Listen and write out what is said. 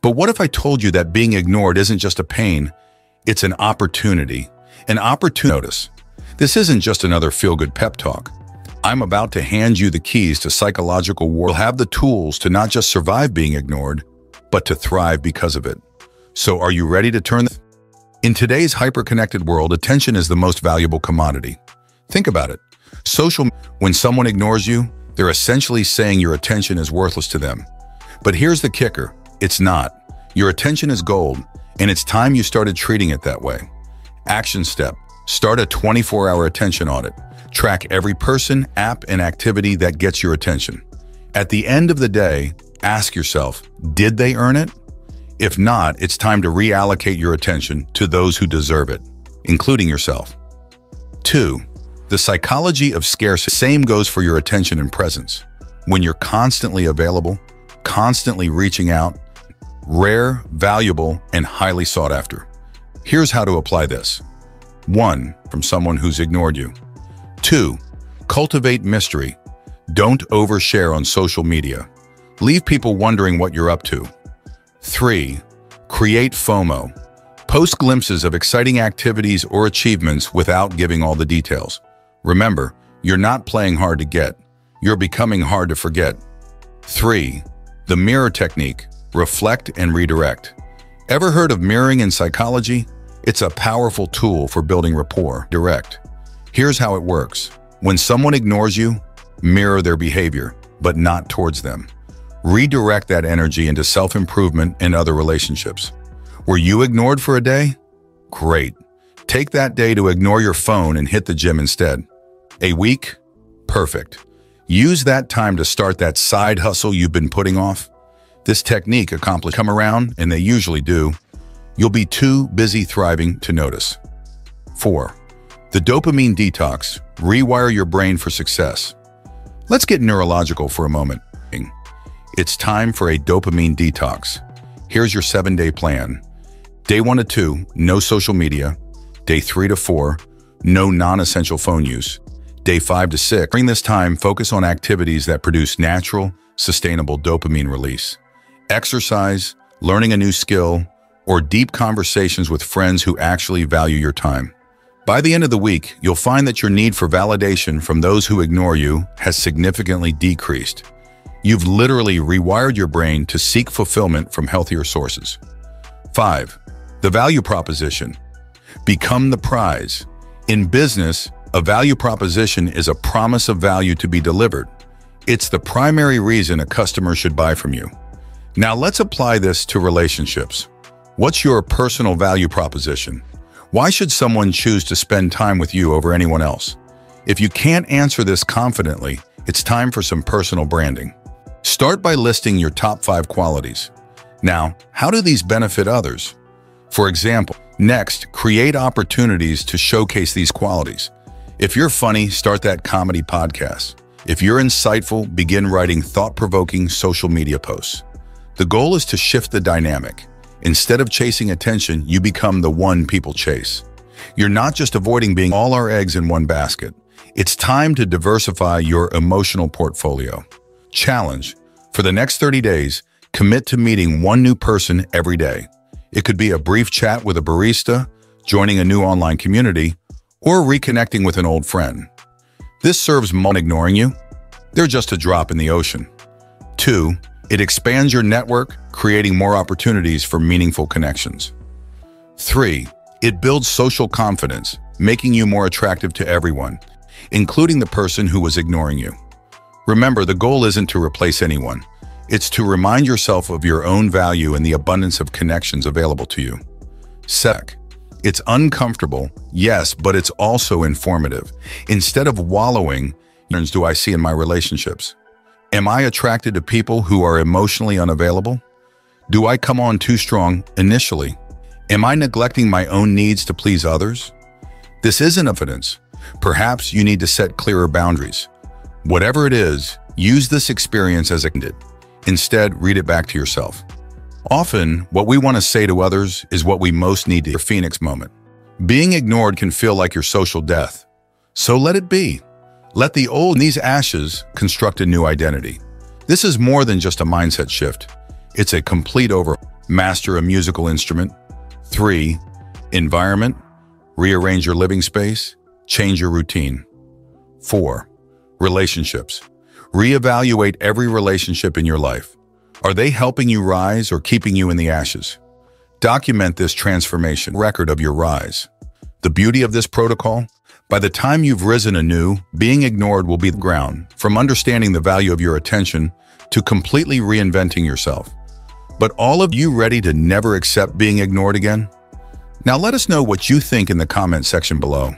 But what if I told you that being ignored isn't just a pain, it's an opportunity. An opportunity. Notice, this isn't just another feel-good pep talk. I'm about to hand you the keys to psychological war. You'll have the tools to not just survive being ignored, but to thrive because of it. So are you ready to turn? In today's hyper-connected world, attention is the most valuable commodity. Think about it. When someone ignores you, they're essentially saying your attention is worthless to them. But here's the kicker. It's not. Your attention is gold, and it's time you started treating it that way. Action step. Start a 24-hour attention audit. Track every person, app, and activity that gets your attention. At the end of the day, ask yourself, did they earn it? If not, it's time to reallocate your attention to those who deserve it, including yourself. 2. The psychology of scarcity. Same goes for your attention and presence. When you're constantly available, constantly reaching out, rare, valuable, and highly sought after. Here's how to apply this. 1. From someone who's ignored you. 2. Cultivate mystery. Don't overshare on social media. Leave people wondering what you're up to. 3. Create FOMO. Post glimpses of exciting activities or achievements without giving all the details. Remember, you're not playing hard to get. You're becoming hard to forget. 3. The mirror technique. Reflect and redirect. Ever heard of mirroring in psychology? It's a powerful tool for building rapport. Direct. Here's how it works. When someone ignores you, mirror their behavior, but not towards them. Redirect that energy into self-improvement and other relationships. Were you ignored for a day? Great. Take that day to ignore your phone and hit the gym instead. A week? Perfect. Use that time to start that side hustle you've been putting off. This technique accomplishes come around, and they usually do. You'll be too busy thriving to notice. 4. The dopamine detox. Rewire your brain for success. Let's get neurological for a moment. It's time for a dopamine detox. Here's your 7-day plan. Day 1 to 2, no social media. Day 3 to 4, no non-essential phone use. Day 5 to 6, during this time, focus on activities that produce natural, sustainable dopamine release. Exercise, learning a new skill, or deep conversations with friends who actually value your time. By the end of the week, you'll find that your need for validation from those who ignore you has significantly decreased. You've literally rewired your brain to seek fulfillment from healthier sources. 5. The value proposition. Become the prize. In business, a value proposition is a promise of value to be delivered. It's the primary reason a customer should buy from you. Now let's apply this to relationships. What's your personal value proposition? Why should someone choose to spend time with you over anyone else? If you can't answer this confidently, it's time for some personal branding. Start by listing your top 5 qualities. Now, how do these benefit others? For example, next, create opportunities to showcase these qualities. If you're funny, start that comedy podcast. If you're insightful, begin writing thought-provoking social media posts. The goal is to shift the dynamic. Instead of chasing attention, you become the one people chase. You're not just avoiding being all our eggs in one basket. It's time to diversify your emotional portfolio. Challenge. For the next 30 days, commit to meeting one new person every day. It could be a brief chat with a barista, joining a new online community, or reconnecting with an old friend. This serves more than ignoring you. They're just a drop in the ocean. 2. It expands your network, creating more opportunities for meaningful connections. 3. It builds social confidence, making you more attractive to everyone, including the person who was ignoring you. Remember, the goal isn't to replace anyone. It's to remind yourself of your own value and the abundance of connections available to you. 7. It's uncomfortable, yes, but it's also informative. Instead of wallowing, what do I see in my relationships? Am I attracted to people who are emotionally unavailable? Do I come on too strong initially? Am I neglecting my own needs to please others? This isn't evidence. Perhaps you need to set clearer boundaries. Whatever it is, use this experience as a candid. Instead, read it back to yourself. Often, what we want to say to others is what we most need to. Your Phoenix moment. Being ignored can feel like your social death. So let it be. Let the old in these ashes construct a new identity. This is more than just a mindset shift. It's a complete overhaul. Master a musical instrument. 3. Environment. Rearrange your living space. Change your routine. 4. Relationships. Reevaluate every relationship in your life. Are they helping you rise or keeping you in the ashes? Document this transformation record of your rise. The beauty of this protocol? By the time you've risen anew, being ignored will be the ground, from understanding the value of your attention to completely reinventing yourself. But all of you ready to never accept being ignored again? Now let us know what you think in the comment section below.